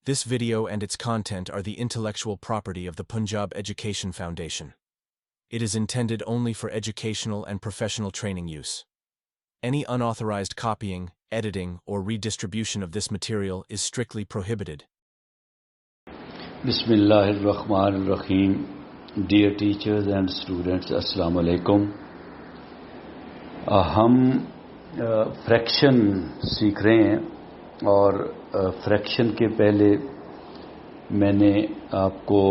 This video and its content are the intellectual property of the Punjab Education Foundation. It is intended only for educational and professional training use. Any unauthorized copying, editing, or redistribution of this material is strictly prohibited. Bismillahirrahmanirrahim. Dear teachers and students, Assalamu alaikum. ہم friction سیکھ رہے ہیں اور friction کے پہلے میں نے آپ کو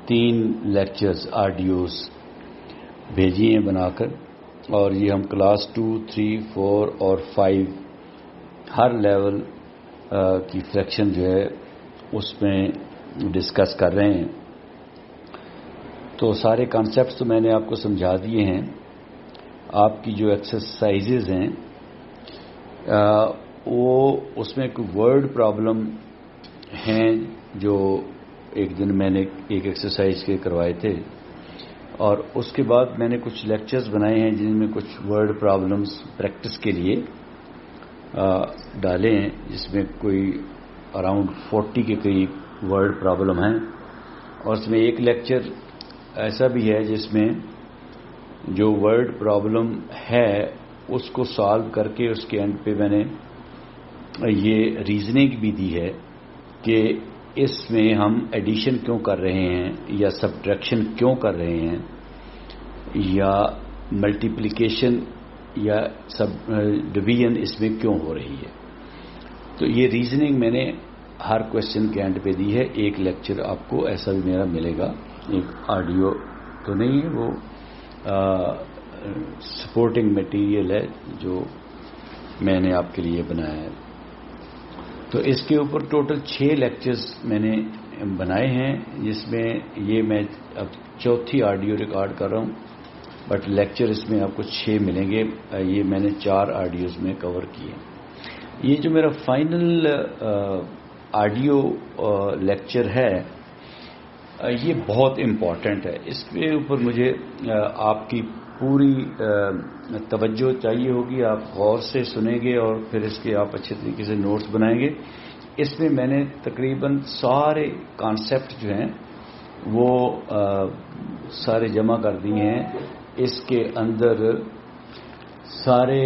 3 لیکچرز آڈیوز بھیجی ہیں بنا کر، اور یہ ہم کلاس 2، 3، 4 اور 5 ہر لیول کی فریکشن جو ہے اس میں ڈسکس کر رہے ہیں. تو سارے کانسیپٹس تو میں نے آپ کو سمجھا دیے ہیں. آپ کی جو ایکسرسائزز ہیں وہ اس میں کوئی ورڈ پرابلم ہیں جو ایک دن میں نے ایک ایکسرسائز کے کروائے تھے، اور اس کے بعد میں نے کچھ لیکچرز بنائے ہیں جن میں کچھ ورڈ پرابلمز پریکٹس کے لیے ڈالے ہیں، جس میں کوئی اراؤنڈ 40 کے قریب ورڈ پرابلم ہیں. اور اس میں ایک لیکچر ایسا بھی ہے جس میں جو ورڈ پرابلم ہے اس کو سالو کر کے اس کے اینڈ پہ میں نے یہ ریزننگ بھی دی ہے کہ اس میں ہم ایڈیشن کیوں کر رہے ہیں یا سبٹریکشن کیوں کر رہے ہیں یا ملٹیپلیکیشن یا ڈویژن اس میں کیوں ہو رہی ہے. تو یہ ریزننگ میں نے ہر کوشچن کے اینڈ پہ دی ہے. ایک لیکچر آپ کو ایسا بھی میرا ملے گا، ایک آڈیو تو نہیں ہے، وہ سپورٹنگ مٹیریل ہے جو میں نے آپ کے لیے بنایا ہے. تو اس کے اوپر ٹوٹل 6 لیکچرز میں نے بنائے ہیں، جس میں یہ میں اب 4تھی آڈیو ریکارڈ کر رہا ہوں، بٹ لیکچر اس میں آپ کو 6 ملیں گے. یہ میں نے 4 آڈیوز میں کور کیے. یہ جو میرا فائنل آڈیو لیکچر ہے یہ بہت امپورٹنٹ ہے. اس کے اوپر مجھے آپ کی پوری توجہ چاہیے ہوگی. آپ غور سے سنیں گے اور پھر اس کے آپ اچھے طریقے سے نوٹس بنائیں گے. اس میں میں نے تقریباً سارے کانسیپٹ جو ہیں وہ سارے جمع کر دیے ہیں. اس کے اندر سارے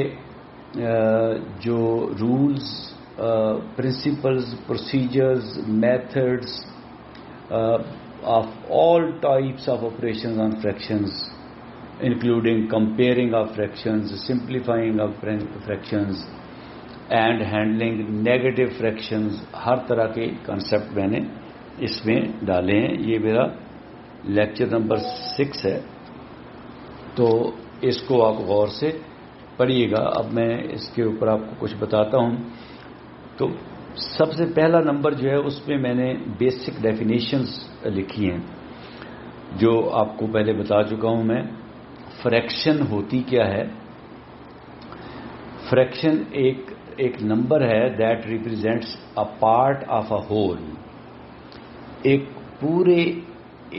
جو rules, principles, procedures, methods of all types of operations on fractions, including comparing of fractions, simplifying of fractions and handling negative fractions، ہر طرح کے کنسپٹ میں نے اس میں ڈالے ہیں. یہ میرا لیکچر نمبر 6 ہے، تو اس کو آپ غور سے پڑھیے گا. اب میں اس کے اوپر آپ کو کچھ بتاتا ہوں. تو سب سے پہلا نمبر جو ہے اس میں نے بیسک ڈیفینیشنز لکھی ہیں جو آپ کو پہلے بتا چکا ہوں میں. فریکشن ہوتی کیا ہے؟ فریکشن ایک نمبر ہے that represents a part of a whole. ایک پورے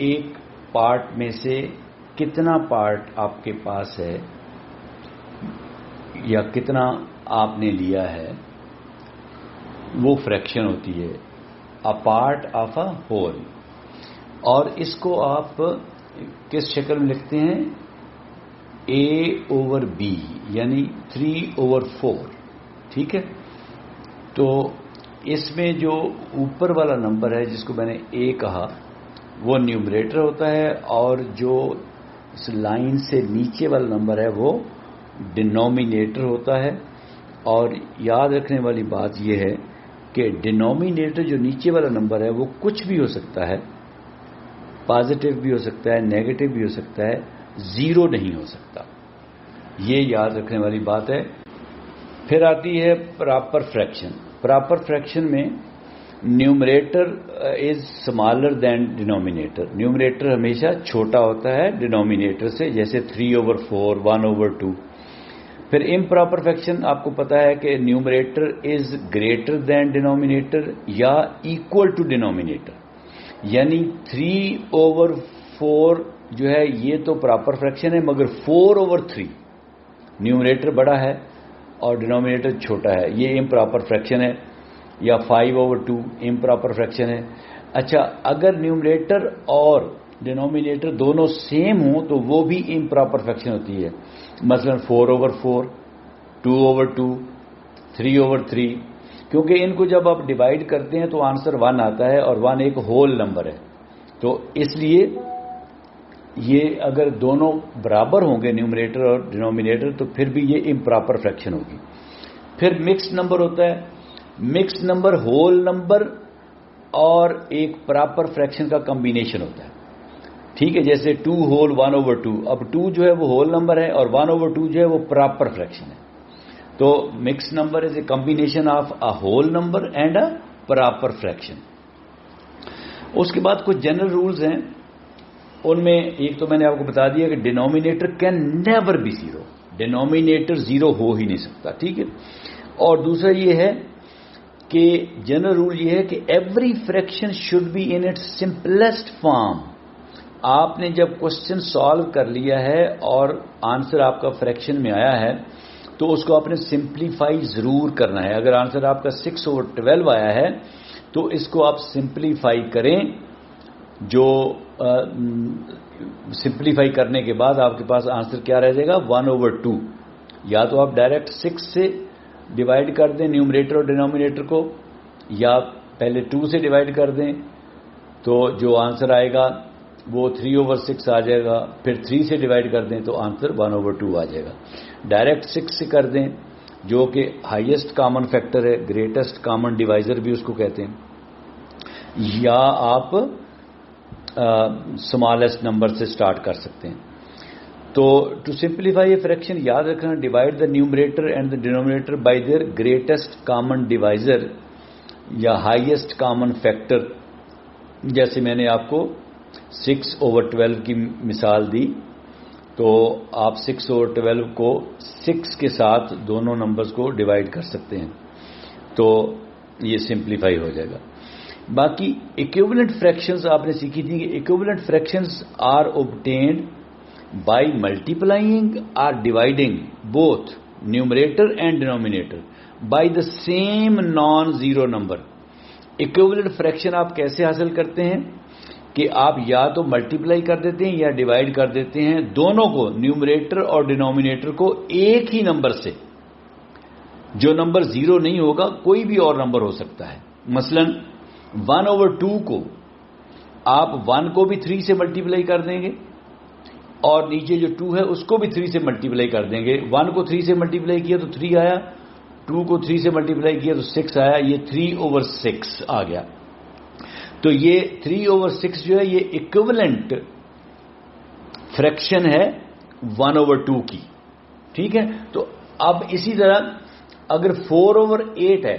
ایک پارٹ میں سے کتنا پارٹ آپ کے پاس ہے یا کتنا آپ نے لیا ہے، وہ فریکشن ہوتی ہے. A part of a whole. اور اس کو آپ کس شکل میں لکھتے ہیں؟ A/B، یعنی 3/4. ٹھیک ہے. تو اس میں جو اوپر والا نمبر ہے جس کو میں نے A کہا وہ نیومریٹر ہوتا ہے، اور جو اس لائن سے نیچے والا نمبر ہے وہ ڈینومینیٹر ہوتا ہے. اور یاد رکھنے والی بات یہ ہے کہ ڈینومینیٹر جو نیچے والا نمبر ہے وہ کچھ بھی ہو سکتا ہے، پازیٹیو بھی ہو سکتا ہے، نیگیٹو بھی ہو سکتا ہے، 0 نہیں ہو سکتا. یہ یاد رکھنے والی بات ہے. پھر آتی ہے پراپر فریکشن. پراپر فریکشن میں numerator is smaller than denominator. Numerator ہمیشہ چھوٹا ہوتا ہے ڈینومینیٹر سے، جیسے 3/4، 1/2. پھر امپراپر فریکشن آپ کو پتا ہے کہ numerator is greater than denominator یا ایکول ٹو ڈینومینیٹر. یعنی 3/4 جو ہے یہ تو پراپر فریکشن ہے، مگر 4/3 نیومریٹر بڑا ہے اور ڈینومینیٹر چھوٹا ہے، یہ امپراپر فریکشن ہے. یا 5/2 امپراپر فریکشن ہے. اچھا اگر نیومریٹر اور ڈینومینیٹر دونوں سیم ہوں تو وہ بھی امپراپر فریکشن ہوتی ہے. مثلا 4/4 2/2 3/3 کیونکہ ان کو جب آپ ڈیوائڈ کرتے ہیں تو آنسر 1 آتا ہے اور 1 ایک ہول نمبر ہے. تو اس لیے یہ اگر دونوں برابر ہوں گے نیومریٹر اور ڈینومینیٹر تو پھر بھی یہ امپراپر فریکشن ہوگی. پھر مکسڈ نمبر ہوتا ہے. مکسڈ نمبر ہول نمبر اور ایک پراپر فریکشن کا کمبینیشن ہوتا ہے. ٹھیک ہے, جیسے 2 ہول 1/2. اب 2 جو ہے وہ ہول نمبر ہے اور 1/2 جو ہے وہ پراپر فریکشن ہے. تو mixed number is a combination of a whole number and a proper fraction. اس کے بعد کچھ جنرل رولز ہیں. ان میں ایک تو میں نے آپ کو بتا دیا کہ denominator can never be zero. Denominator zero ہو ہی نہیں سکتا. ٹھیک ہے. اور دوسرا یہ ہے کہ جنرل رول یہ ہے کہ every fraction should be in its simplest form. آپ نے جب کوشچن سالو کر لیا ہے اور آنسر آپ کا فریکشن میں آیا ہے تو اس کو آپ نے سمپلیفائی ضرور کرنا ہے. اگر آنسر آپ کا 6/12 آیا ہے تو اس کو آپ سمپلیفائی کریں. جو سمپلیفائی کرنے کے بعد آپ کے پاس آنسر کیا رہ جائے گا 1/2. یا تو آپ ڈائریکٹ 6 سے ڈیوائڈ کر دیں نیومریٹر اور ڈینومینیٹر کو, یا پہلے 2 سے ڈیوائڈ کر دیں تو جو آنسر آئے گا وہ 3/6 آ جائے گا. پھر 3 سے ڈیوائڈ کر دیں تو آنسر 1/2 آ جائے گا. ڈائریکٹ 6 سے کر دیں جو کہ ہائیسٹ کامن فیکٹر ہے, گریٹسٹ کامن ڈیوائزر بھی اس کو کہتے ہیں. یا آپ اسمالسٹ نمبر سے سٹارٹ کر سکتے ہیں. تو ٹو سمپلیفائی اے فریکشن یاد رکھنا divide the numerator and the denominator by their greatest common divisor یا ہائیسٹ کامن فیکٹر. جیسے میں نے آپ کو 6/12 کی مثال دی تو آپ 6/12 کو 6 کے ساتھ دونوں نمبرز کو ڈیوائڈ کر سکتے ہیں تو یہ سمپلیفائی ہو جائے گا. باقی ایکویولنٹ فریکشنز آپ نے سیکھی تھی کہ equivalent fractions are obtained by multiplying or dividing both numerator and denominator by the same non zero number. Equivalent fraction آپ کیسے حاصل کرتے ہیں کہ آپ یا تو ملٹیپلائی کر دیتے ہیں یا ڈیوائڈ کر دیتے ہیں دونوں کو, نیومریٹر اور ڈینومینیٹر کو, ایک ہی نمبر سے. جو نمبر زیرو نہیں ہوگا کوئی بھی اور نمبر ہو سکتا ہے. مثلا 1/2 کو آپ 1 کو بھی 3 سے ملٹیپلائی کر دیں گے اور نیچے جو 2 ہے اس کو بھی 3 سے ملٹیپلائی کر دیں گے. 1 کو 3 سے ملٹیپلائی کیا تو 3 آیا, 2 کو 3 سے ملٹیپلائی کیا تو 6 آیا, یہ 3/6 آ گیا. تو یہ 3/6 جو ہے یہ ایکویولنٹ فریکشن ہے 1/2 کی. ٹھیک ہے. تو اب اسی طرح اگر 4/8 ہے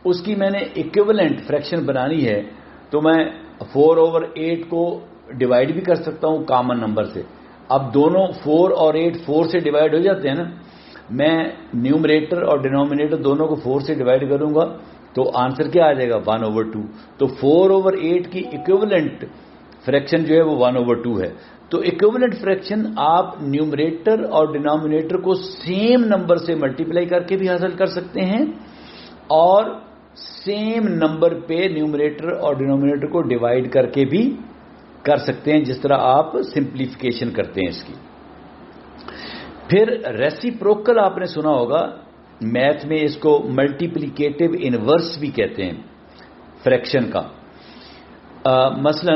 اس کی میں نے ایکویولنٹ فریکشن بنانی ہے تو میں 4/8 کو ڈیوائڈ بھی کر سکتا ہوں کامن نمبر سے. اب دونوں 4 اور 8 4 سے ڈیوائڈ ہو جاتے ہیں نا. میں نیومریٹر اور ڈینومینیٹر دونوں کو 4 سے ڈیوائڈ کروں گا تو آنسر کیا آ جائے گا 1/2. تو 4/8 کی ایکویولنٹ فریکشن جو ہے وہ 1/2 ہے. تو ایکویولنٹ فریکشن آپ نیومریٹر اور ڈینومینیٹر کو سیم نمبر سے ملٹیپلائی کر کے بھی حاصل کر سکتے ہیں اور سیم نمبر پہ نیومریٹر اور ڈینومینیٹر کو ڈیوائڈ کر کے بھی کر سکتے ہیں, جس طرح آپ سمپلیفیکیشن کرتے ہیں اس کی. پھر ریسیپروکل آپ نے سنا ہوگا, میتھ میں اس کو ملٹیپلیکیٹو انورس بھی کہتے ہیں فریکشن کا. مثلا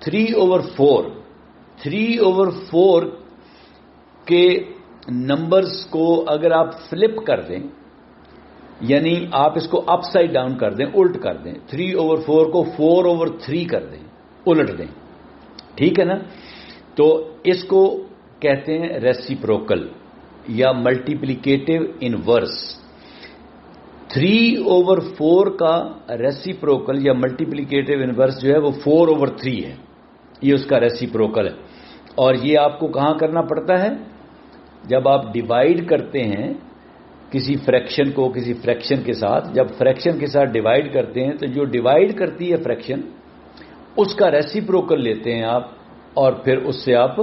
3/4 کے نمبرز کو اگر آپ فلپ کر دیں, یعنی آپ اس کو اپ سائڈ ڈاؤن کر دیں, الٹ کر دیں, 3/4 کو 4/3 کر دیں, الٹ دیں. ٹھیک ہے نا. تو اس کو کہتے ہیں ریسیپروکل یا ملٹیپلیکیٹو انورس. 3/4 کا ریسیپروکل یا ملٹیپلیکیٹو انورس جو ہے وہ 4/3 ہے. یہ اس کا ریسیپروکل ہے. اور یہ آپ کو کہاں کرنا پڑتا ہے؟ جب آپ ڈیوائڈ کرتے ہیں کسی فریکشن کو کسی فریکشن کے ساتھ, جب فریکشن کے ساتھ ڈیوائڈ کرتے ہیں تو جو ڈیوائڈ کرتی ہے فریکشن اس کا ریسیپروکل لیتے ہیں آپ, اور پھر اس سے آپ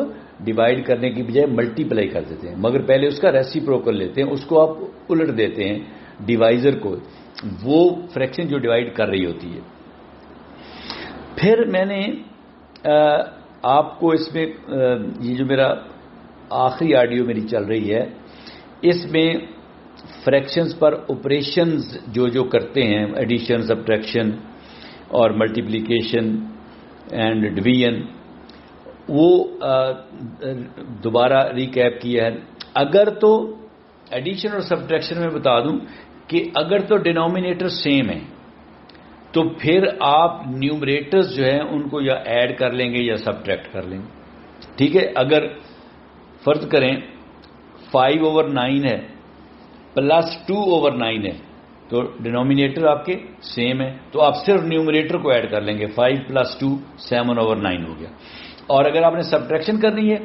ڈیوائڈ کرنے کی بجائے ملٹیپلائی کر دیتے ہیں, مگر پہلے اس کا ریسیپروکل لیتے ہیں, اس کو آپ الٹ دیتے ہیں ڈیوائزر کو. وہ فریکشن جو ڈیوائڈ کر رہی ہوتی ہے. پھر میں نے آپ کو اس میں یہ جو میرا آخری آڈیو میری چل رہی ہے اس میں فریکشنز پر آپریشنز جو کرتے ہیں، ایڈیشن، سبٹریکشن اور ملٹیپلیکیشن اینڈ ڈویژن، وہ دوبارہ ریکیپ کیا ہے. اگر تو ایڈیشن اور سبٹریکشن میں بتا دوں کہ اگر تو ڈینومینیٹر سیم ہے تو پھر آپ نیومریٹرز جو ہیں ان کو یا ایڈ کر لیں گے یا سبٹریکٹ کر لیں گے. ٹھیک ہے، اگر فرض کریں 5/9 ہے پلس 2/9 ہے تو ڈینومینیٹر آپ کے سیم ہے، تو آپ صرف نیومریٹر کو ایڈ کر لیں گے. 5 + 2 7/9 ہو گیا. اور اگر آپ نے سبٹریکشن کرنی ہے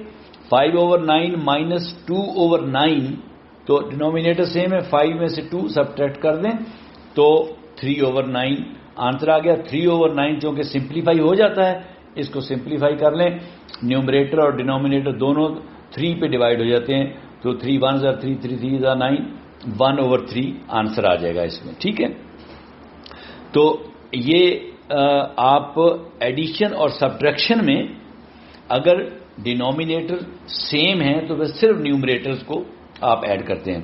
5/9 - 2/9 تو ڈینومینیٹر سیم ہے، 5 میں سے 2 سبٹریکٹ کر دیں تو 3/9 آنسر آ گیا. 3/9 چونکہ سمپلیفائی ہو جاتا ہے، اس کو سمپلیفائی کر لیں، نیومریٹر اور ڈینومینیٹر دونوں 3 پہ ڈیوائڈ ہو جاتے ہیں تو 3 × 1 = 3 3 3 = 9 1/3 آنسر آ جائے گا اس میں. ٹھیک ہے، تو یہ آپ ایڈیشن اور سبٹریکشن میں اگر ڈینومینیٹر سیم ہیں تو بس صرف نیومریٹرز کو آپ ایڈ کرتے ہیں.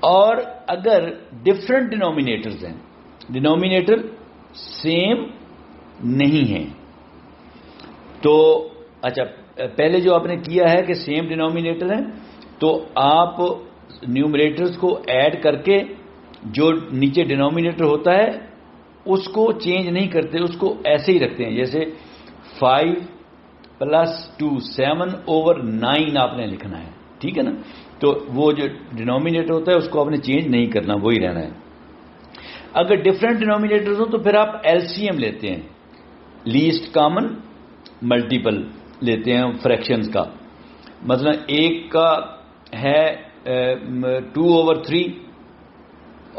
اور اگر ڈفرینٹ ڈینومینیٹرز ہیں، ڈینومینیٹر سیم نہیں ہیں، تو اچھا پہلے جو آپ نے کیا ہے کہ سیم ڈینومینیٹر ہیں تو آپ نیومریٹرز کو ایڈ کر کے جو نیچے ڈینومینیٹر ہوتا ہے اس کو چینج نہیں کرتے، اس کو ایسے ہی رکھتے ہیں. جیسے 5 + 2 7/9 آپ نے لکھنا ہے. ٹھیک ہے نا، تو وہ جو ڈینومینیٹر ہوتا ہے اس کو آپ نے چینج نہیں کرنا، وہی رہنا ہے. اگر ڈفرینٹ ڈینومینیٹرز ہوں تو پھر آپ ایل سی ایم لیتے ہیں، لیسٹ کامن ملٹیپل لیتے ہیں فریکشنز کا. مثلا ایک کا ہے 2/3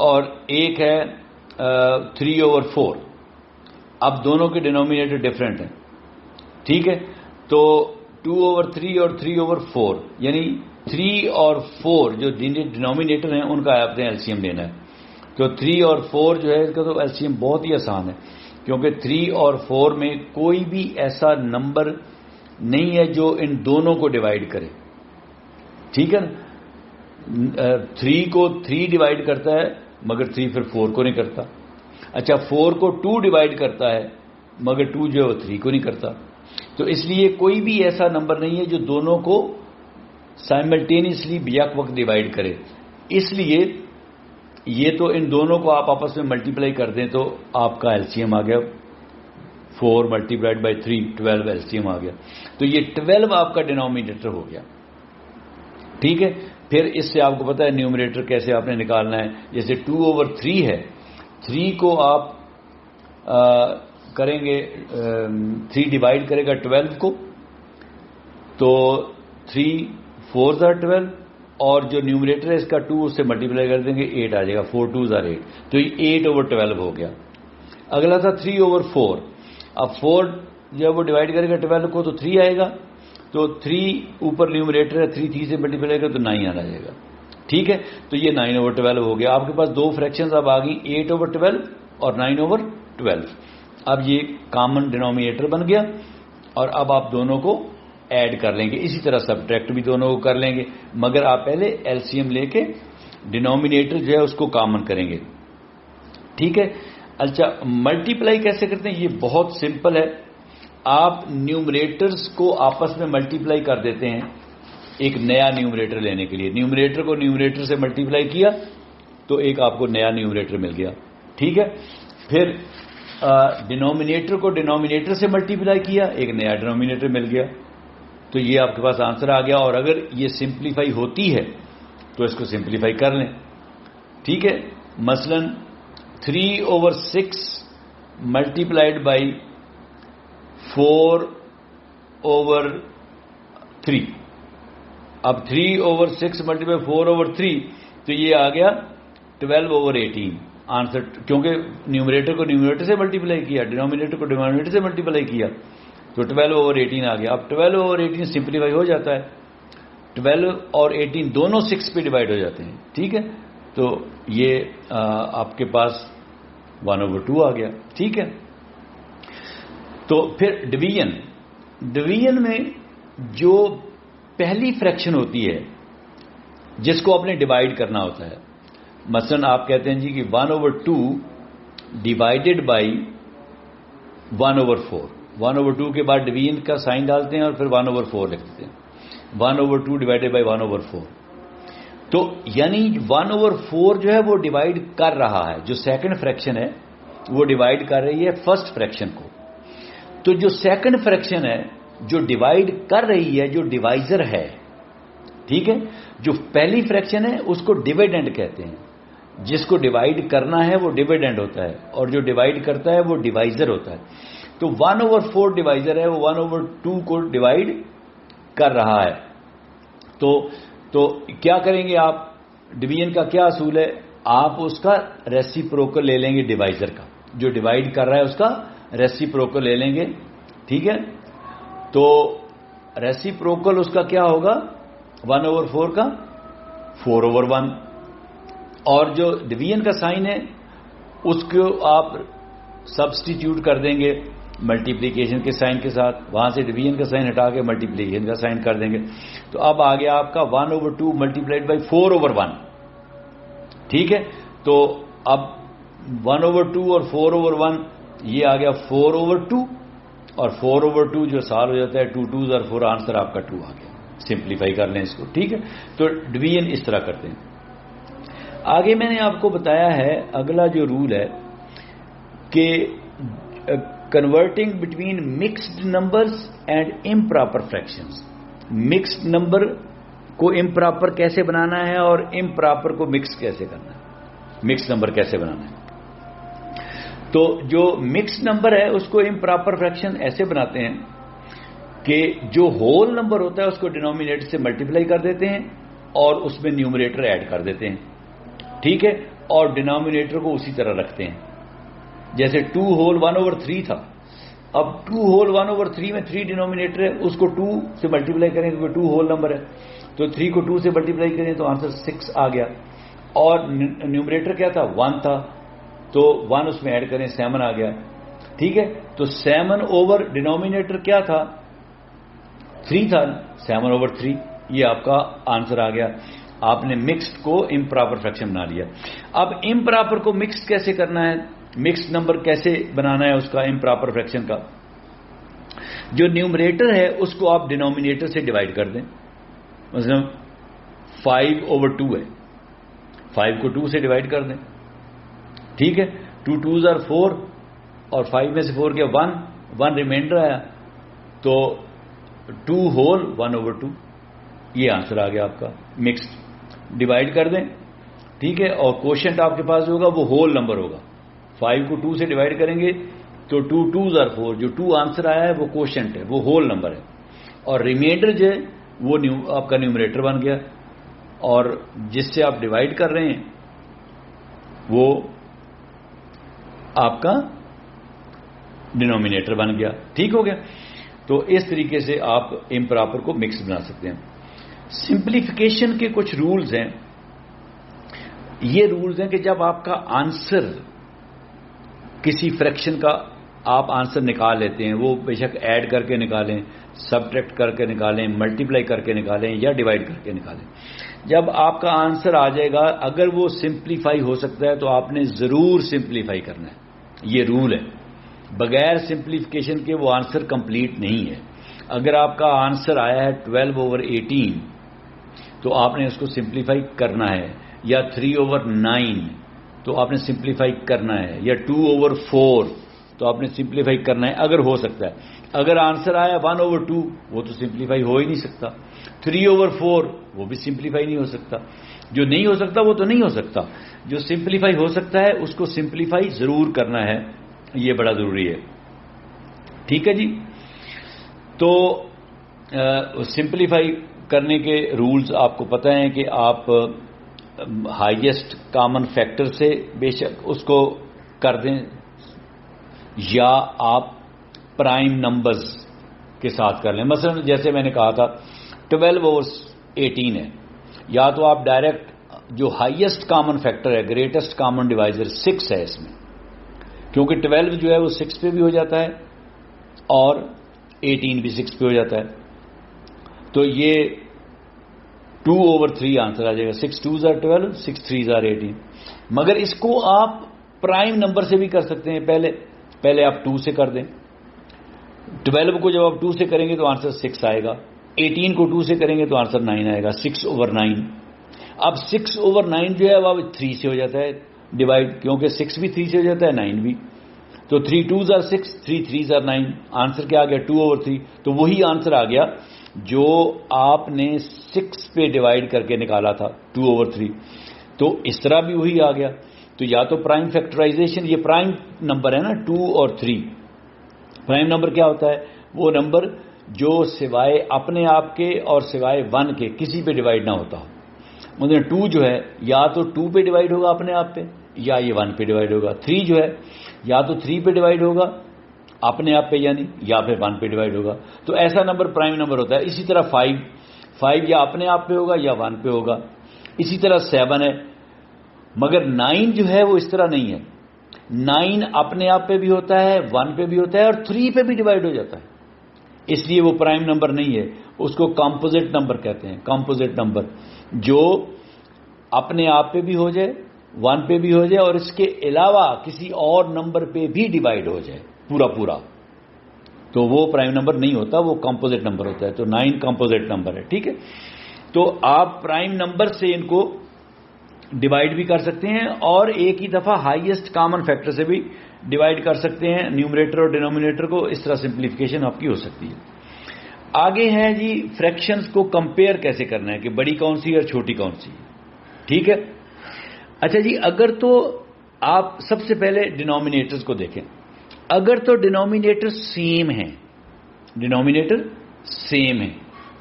اور ایک ہے 3/4. اب دونوں کے ڈینومینیٹر ڈفرینٹ ہیں. ٹھیک ہے، تو 2/3 اور 3/4 یعنی 3 اور 4 جو ڈینومینیٹر ہیں ان کا آپ نے ایل سی ایم لینا ہے. تو 3 اور 4 جو ہے اس کا تو ایل سی ایم بہت ہی آسان ہے، کیونکہ 3 اور 4 میں کوئی بھی ایسا نمبر نہیں ہے جو ان دونوں کو ڈیوائڈ کرے. ٹھیک ہے نا، 3 کو 3 ڈیوائڈ کرتا ہے مگر 3 پھر 4 کو نہیں کرتا. اچھا 4 کو 2 ڈیوائڈ کرتا ہے مگر 2 جو ہے وہ 3 کو نہیں کرتا. تو اس لیے کوئی بھی ایسا نمبر نہیں ہے جو دونوں کو سائملٹینیسلی یک وقت ڈیوائڈ کرے. اس لیے یہ تو ان دونوں کو آپ آپس میں ملٹیپلائی کر دیں تو آپ کا ایل سی ایم آ گیا 4 × 3 12 ایل سی ایم آ گیا. تو یہ 12 آپ کا ڈینومینیٹر ہو گیا. ٹھیک ہے، پھر اس سے آپ کو پتا ہے نیومریٹر کیسے آپ نے نکالنا ہے. جیسے 2/3 ہے، 3 کو آپ کریں گے 3 ڈیوائڈ کرے گا 12 کو تو 3 4 = 12 اور جو نیومریٹر ہے اس کا 2 اس سے ملٹیپلائی کر دیں گے 8 آ جائے گا. 4 2 = 8 تو یہ 8/12 ہو گیا. اگلا تھا 3/4. اب 4 جب وہ ڈیوائڈ کرے گا 12 کو تو 3 آئے گا، تو 3 اوپر نیومریٹر ہے 3 سے ملٹیپلائی کرے گا تو 9 آنا جائے گا. ٹھیک ہے، تو یہ 9/12 ہو گیا. آپ کے پاس دو فریکشنز اب آ گئی 8/12 اور 9/12. اب یہ کامن ڈینومینیٹر بن گیا اور اب آپ دونوں کو ایڈ کر لیں گے. اسی طرح سبٹریکٹ بھی دونوں کو کر لیں گے، مگر آپ پہلے ایل سی ایم لے کے ڈینومینیٹر جو ہے اس کو کامن کریں گے. ٹھیک ہے، اچھا ملٹیپلائی کیسے کرتے ہیں؟ یہ بہت سمپل ہے. آپ نیومریٹرز کو آپس میں ملٹیپلائی کر دیتے ہیں ایک نیا نیومریٹر لینے کے لیے. نیومریٹر کو نیومریٹر سے ملٹیپلائی کیا تو ایک آپ کو نیا نیومریٹر مل گیا. ٹھیک ہے، پھر ڈینومینیٹر کو ڈینومینیٹر سے ملٹیپلائی کیا، ایک نیا ڈینومینیٹر مل گیا. تو یہ آپ کے پاس آنسر آ گیا. اور اگر یہ سمپلیفائی ہوتی ہے تو اس کو سمپلیفائی کر لیں. ٹھیک ہے، مثلا 3/6 ملٹیپلائڈ بائی 4/3. اب 3/6 ملٹیپلائی 4/3 تو یہ آ گیا 12/18 آنسر، کیونکہ نیومریٹر کو نیومریٹر سے ملٹیپلائی کیا، ڈینومینیٹر کو ڈینومینیٹر سے ملٹیپلائی کیا تو 12/18 آ گیا. اب 12/18 سمپلیفائی ہو جاتا ہے. 12 اور 18 دونوں 6 پہ ڈیوائڈ ہو جاتے ہیں. ٹھیک ہے، تو یہ آپ کے پاس 1/2 آ گیا. ٹھیک ہے. تو پھر ڈویژن میں جو پہلی فریکشن ہوتی ہے جس کو آپ نے ڈیوائڈ کرنا ہوتا ہے، مثلا آپ کہتے ہیں جی کہ 1/2 ڈیوائڈیڈ بائی 1/4. 1/2 کے بعد ڈویژن کا سائن ڈالتے ہیں اور پھر 1/4 لکھ دیتے ہیں. 1/2 ڈیوائڈیڈ بائی 1/4. تو یعنی 1/4 جو ہے وہ ڈیوائڈ کر رہا ہے، جو سیکنڈ فریکشن ہے وہ ڈیوائڈ کر رہی ہے فرسٹ فریکشن کو. تو جو سیکنڈ فریکشن ہے جو ڈیوائڈ کر رہی ہے، جو ڈیوائزر ہے، ٹھیک ہے، جو پہلی فریکشن ہے اس کو ڈیویڈنڈ کہتے ہیں. جس کو ڈیوائڈ کرنا ہے وہ ڈیویڈنڈ ہوتا ہے، اور جو ڈیوائڈ کرتا ہے وہ ڈیوائزر ہوتا ہے. تو 1/4 ڈیوائزر ہے، وہ 1/2 کو ڈیوائڈ کر رہا ہے. تو کیا کریں گے آپ؟ ڈویژن کا کیا اصول ہے؟ آپ اس کا ریسیپروکل لے لیں گے ڈیوائزر کا، جو ڈیوائڈ کر رہا ہے اس کا ریسیپروکل لے لیں گے. ٹھیک ہے. تو ریسیپروکل اس کا کیا ہوگا؟ 1/4 کا 4/1. اور جو ڈویژن کا سائن ہے اس کو آپ سبسٹیٹیوٹ کر دیں گے ملٹیپلیکیشن کے سائن کے ساتھ. وہاں سے ڈویژن کا سائن ہٹا کے ملٹیپلیکیشن کا سائن کر دیں گے. تو اب آ گیا آپ کا 1/2 ملٹیپلائڈ بائی 4/1. ٹھیک ہے. تو اب 1/2 اور 4/1 یہ آ گیا 4/2. اور 4/2 جو سال ہو جاتا ہے 2 2s اور 4، آنسر آپ کا 2 آ گیا. سمپلیفائی کر لیں اس کو. ٹھیک ہے. تو ڈویژن اس طرح کرتے ہیں. آگے میں نے آپ کو بتایا ہے اگلا جو رول ہے کہ converting between mixed numbers and improper fractions. Mixed number کو امپراپر کیسے بنانا ہے اور امپراپر کو مکس کیسے کرنا ہے، مکسڈ نمبر کیسے بنانا ہے. تو جو مکسڈ نمبر ہے اس کو امپراپر فریکشن ایسے بناتے ہیں کہ جو ہول نمبر ہوتا ہے اس کو ڈینومینیٹر سے ملٹیپلائی کر دیتے ہیں اور اس میں نیومریٹر ایڈ کر دیتے ہیں. ٹھیک ہے. اور ڈینومینیٹر کو اسی طرح رکھتے ہیں. جیسے 2 ہول 1/3 تھا، اب 2 ہول 1/3 میں 3 ڈینومینیٹر ہے، اس کو 2 سے ملٹیپلائی کریں کیونکہ 2 ہول نمبر ہے. تو 3 کو 2 سے ملٹیپلائی کریں تو آنسر 6 آ گیا. اور نیومریٹر کیا تھا؟ 1 تھا، تو 1 اس میں ایڈ کریں 7 آ گیا. ٹھیک ہے. تو 7 اوور ڈینومینیٹر کیا تھا؟ 3 تھا. 7/3 یہ آپ کا آنسر آ گیا. آپ نے مکسڈ کو امپراپر فریکشن بنا لیا. اب امپراپر کو مکس کیسے کرنا ہے، مکسڈ نمبر کیسے بنانا ہے اس کا امپراپر فریکشن کا؟ جو نیومریٹر ہے اس کو آپ ڈینومینیٹر سے ڈیوائڈ کر دیں. مثلا 5/2 ہے، 5 کو 2 سے ڈیوائڈ کر دیں. ٹھیک ہے. 2 2s are 4 اور 5 میں سے 4 کیا 1 ریمائنڈر آیا، تو 2 ہول 1/2 یہ آنسر آ گیا آپ کا مکسڈ. ڈیوائڈ کر دیں. ٹھیک ہے. اور کوشنٹ آپ کے پاس ہوگا وہ ہول نمبر ہوگا. 5 کو 2 سے ڈیوائڈ کریں گے تو 2 2s are 4، جو 2 آنسر آیا ہے وہ کوشنٹ ہے، وہ ہول نمبر ہے. اور ریمائنڈر جو ہے وہ آپ کا نیومریٹر بن گیا، اور جس سے آپ ڈیوائڈ کر رہے ہیں وہ آپ کا ڈینومینیٹر بن گیا. ٹھیک ہو گیا. تو اس طریقے سے آپ امپراپر کو مکس بنا سکتے ہیں. سمپلیفیکیشن کے کچھ رولز ہیں. یہ رولز ہیں کہ جب آپ کا آنسر کسی فریکشن کا آپ آنسر نکال لیتے ہیں، وہ بے شک ایڈ کر کے نکالیں، سبٹریکٹ کر کے نکالیں، ملٹیپلائی کر کے نکالیں یا ڈیوائڈ کر کے نکالیں، جب آپ کا آنسر آ جائے گا اگر وہ سمپلیفائی ہو سکتا ہے تو آپ نے ضرور سمپلیفائی کرنا ہے. یہ رول ہے. بغیر سمپلیفیکیشن کے وہ آنسر کمپلیٹ نہیں ہے. اگر آپ کا آنسر آیا ہے 12/18 تو آپ نے اس کو سمپلیفائی کرنا ہے، یا 3/9 تو آپ نے سمپلیفائی کرنا ہے، یا 2/4 تو آپ نے سمپلیفائی کرنا ہے اگر ہو سکتا ہے. اگر آنسر آیا 1/2 وہ تو سمپلیفائی ہو ہی نہیں سکتا. 3/4 وہ بھی سمپلیفائی نہیں ہو سکتا. جو نہیں ہو سکتا وہ تو نہیں ہو سکتا. جو سمپلیفائی ہو سکتا ہے اس کو سمپلیفائی ضرور کرنا ہے. یہ بڑا ضروری ہے. ٹھیک ہے جی. تو سمپلیفائی کرنے کے رولز آپ کو پتہ ہیں کہ آپ ہائیسٹ کامن فیکٹر سے بے شک اس کو کر دیں، یا آپ پرائم نمبرز کے ساتھ کر لیں. مثلا جیسے میں نے کہا تھا 12/18 ہے، یا تو آپ ڈائریکٹ جو ہائیسٹ کامن فیکٹر ہے, گریٹسٹ کامن ڈیوائزر 6 ہے اس میں, کیونکہ 12 جو ہے وہ 6 پہ بھی ہو جاتا ہے اور 18 بھی 6 پہ ہو جاتا ہے. تو یہ 2/3 آنسر آ جائے گا. 6 2s are 12, 6 3s are 18. مگر اس کو آپ پرائم نمبر سے بھی کر سکتے ہیں. پہلے آپ 2 سے کر دیں. 12 کو جب آپ 2 سے کریں گے تو آنسر 6 آئے گا. 18 کو 2 سے کریں گے تو آنسر 9 آئے گا. 6/9. اب 6/9 جو ہے وہ 3 سے ہو جاتا ہے ڈیوائڈ, کیونکہ 6 بھی 3 سے ہو جاتا ہے, 9 بھی. تو 3 2s are 6, 3 3s are 9. Answer کیا آ گیا؟ 2/3. تو وہی آنسر آ گیا جو آپ نے 6 پہ ڈیوائڈ کر کے نکالا تھا, 2/3. تو اس طرح بھی وہی آ گیا. تو یا تو پرائم فیکٹرائزیشن, یہ پرائم نمبر ہے نا 2 اور 3. پرائم نمبر کیا ہوتا ہے؟ وہ نمبر جو سوائے اپنے آپ کے اور سوائے 1 کے کسی پہ ڈیوائڈ نہ ہوتا ہو. مطلب 2 جو ہے یا تو 2 پہ ڈیوائڈ ہوگا اپنے آپ پہ, یا یہ 1 پہ ڈیوائڈ ہوگا. 3 جو ہے یا تو 3 پہ ڈیوائڈ ہوگا اپنے آپ پہ یعنی, یا پھر 1 پہ ڈیوائڈ ہوگا. تو ایسا نمبر پرائم نمبر ہوتا ہے. اسی طرح 5 یا اپنے آپ پہ ہوگا یا 1 پہ ہوگا. اسی طرح 7 ہے. مگر 9 جو ہے وہ اس طرح نہیں ہے. 9 اپنے آپ پہ بھی ہوتا ہے, 1 پہ بھی ہوتا ہے, اور 3 پہ بھی ڈیوائڈ ہو جاتا ہے. اس لیے وہ پرائم نمبر نہیں ہے. اس کو کمپوزٹ نمبر کہتے ہیں. کمپوزٹ نمبر جو اپنے آپ پہ بھی ہو جائے, 1 پہ بھی ہو جائے, اور اس کے علاوہ کسی اور نمبر پہ بھی ڈیوائڈ ہو جائے پورا. تو وہ پرائم نمبر نہیں ہوتا, وہ کمپوزٹ نمبر ہوتا ہے. تو 9 کمپوزٹ نمبر ہے. ٹھیک ہے. تو آپ پرائم نمبر سے ان کو ڈیوائڈ بھی کر سکتے ہیں, اور ایک ہی دفعہ ہائیسٹ کامن فیکٹر سے بھی ڈیوائڈ کر سکتے ہیں. نیومریٹر اور ڈینومینیٹر کو اس طرح سمپلیفیکیشن آپ کی ہو سکتی ہے. آگے ہے جی فریکشنز کو کمپیئر کیسے کرنا ہے, کہ بڑی کون سی اور چھوٹی کون سی. ٹھیک ہے. اچھا جی, اگر تو آپ سب سے پہلے ڈینومینیٹرز کو دیکھیں. اگر تو ڈینومینیٹر سیم ہے, ڈینومینیٹر سیم ہے,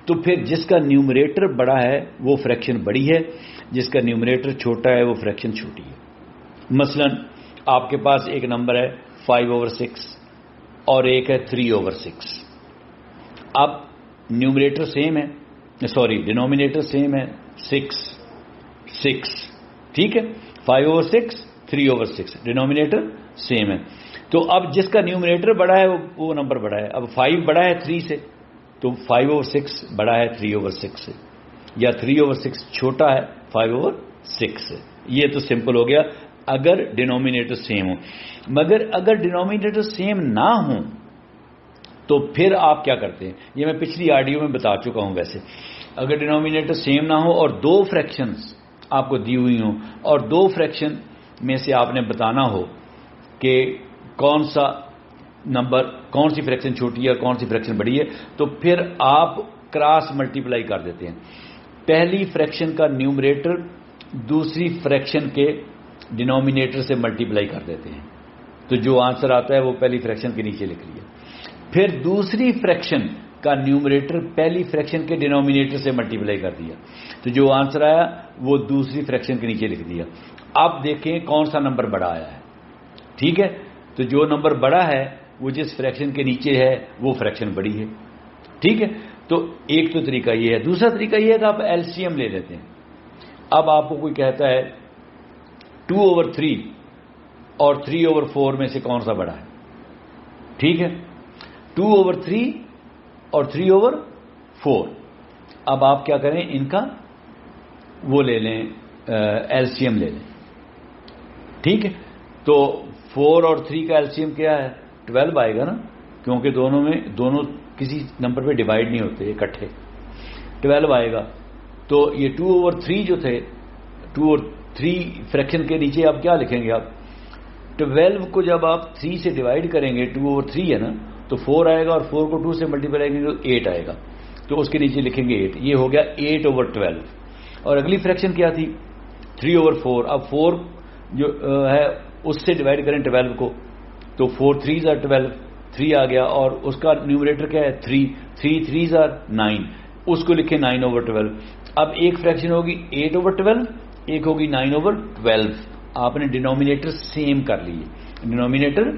تو پھر جس کا نیومریٹر بڑا ہے وہ فریکشن بڑی ہے, جس کا نیومریٹر چھوٹا ہے وہ فریکشن چھوٹی ہے. مثلا آپ کے پاس ایک نمبر ہے 5/6 اور ایک ہے 3/6. اب نیومریٹر سیم ہے, سوری ڈینومینیٹر سیم ہے 6. ٹھیک ہے. 5/6 3/6 ڈینومینیٹر سیم ہے. تو اب جس کا نیومریٹر بڑا ہے وہ نمبر بڑا ہے. اب 5 بڑا ہے 3 سے, تو 5/6 بڑا ہے 3/6 سے, یا 3/6 چھوٹا ہے 5/6 سے. یہ تو سمپل ہو گیا اگر ڈینومینیٹر سیم ہو. مگر اگر ڈینومینیٹر سیم نہ ہوں تو پھر آپ کیا کرتے ہیں, یہ میں پچھلی آڈیو میں بتا چکا ہوں. ویسے اگر ڈینومینیٹر سیم نہ ہو اور 2 فریکشنز آپ کو دی ہوئی ہوں, اور 2 فریکشن میں سے آپ نے بتانا ہو کہ کون سا نمبر, کون سی فریکشن چھوٹی ہے اور کون سی فریکشن بڑی ہے, تو پھر آپ کراس ملٹیپلائی کر دیتے ہیں. پہلی فریکشن کا نیومریٹر دوسری فریکشن کے ڈینومینیٹر سے ملٹیپلائی کر دیتے ہیں. تو جو آنسر آتا ہے وہ پہلی فریکشن کے نیچے لکھ لیا. پھر دوسری فریکشن کا نیومریٹر پہلی فریکشن کے ڈینومینیٹر سے ملٹیپلائی کر دیا. تو جو آنسر آیا وہ دوسری فریکشن کے نیچے لکھ دیا. اب دیکھیں کون سا نمبر بڑا آیا ہے. ٹھیک ہے. تو جو نمبر بڑا ہے وہ جس فریکشن کے نیچے ہے وہ فریکشن بڑی ہے. ٹھیک ہے. تو ایک تو طریقہ یہ ہے. دوسرا طریقہ یہ ہے کہ آپ ایل سی ایم لے لیتے ہیں. اب آپ کو کوئی کہتا ہے 2/3 اور 3/4 میں سے کون سا بڑا ہے. ٹھیک ہے. 2/3 اور 3/4. اب آپ کیا کریں, ان کا وہ لے لیں, ایل سی ایم لے لیں. ٹھیک ہے. تو 4 اور 3 کا ایل سی ایم کیا ہے, 12 آئے گا نا, کیونکہ دونوں کسی نمبر پہ ڈیوائڈ نہیں ہوتے, اکٹھے 12 آئے گا. تو یہ 2/3 جو تھے, 2 اور 3 فریکشن کے نیچے آپ کیا لکھیں گے, آپ 12 کو جب آپ 3 سے ڈیوائڈ کریں گے, 2/3 ہے نا, تو 4 آئے گا, اور 4 کو 2 سے ملٹیپلائی کریں گے تو 8 آئے گا. تو اس کے نیچے لکھیں گے 8. یہ ہو گیا 8/12. اور اگلی فریکشن کیا تھی 3/4. اب 4 جو ہے اس سے ڈیوائڈ کریں 12 کو, تو 4 3s are 12, 3 آ گیا, اور اس کا نیومریٹر کیا ہے 3 3s are 9. اس کو لکھیں 9/12. اب ایک فریکشن ہوگی 8/12, ایک ہوگی 9/12. آپ نے ڈینومینیٹر سیم کر لیے, ڈینومینیٹر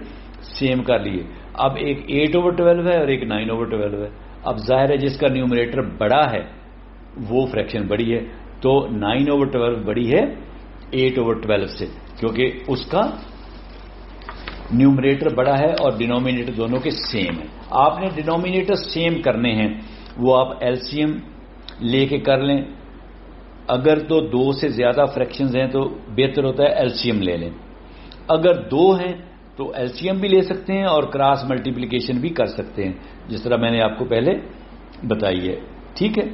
سیم کر لیے. اب ایک 8/12 ہے اور ایک 9/12 ہے. اب ظاہر ہے جس کا نیومریٹر بڑا ہے وہ فریکشن بڑی ہے, تو 9/12 بڑی ہے 8/12 سے، کیونکہ اس کا نیومریٹر بڑا ہے اور ڈینومینیٹر دونوں کے سیم ہے. آپ نے ڈینومینیٹر سیم کرنے ہیں، وہ آپ ایل سی ایم لے کے کر لیں. اگر تو 2 سے زیادہ فریکشنز ہیں تو بہتر ہوتا ہے ایل سی ایم لے لیں. اگر 2 ہیں تو ایل سی ایم بھی لے سکتے ہیں اور کراس ملٹیپلیکیشن بھی کر سکتے ہیں، جس طرح میں نے آپ کو پہلے بتائی ہے. ٹھیک ہے.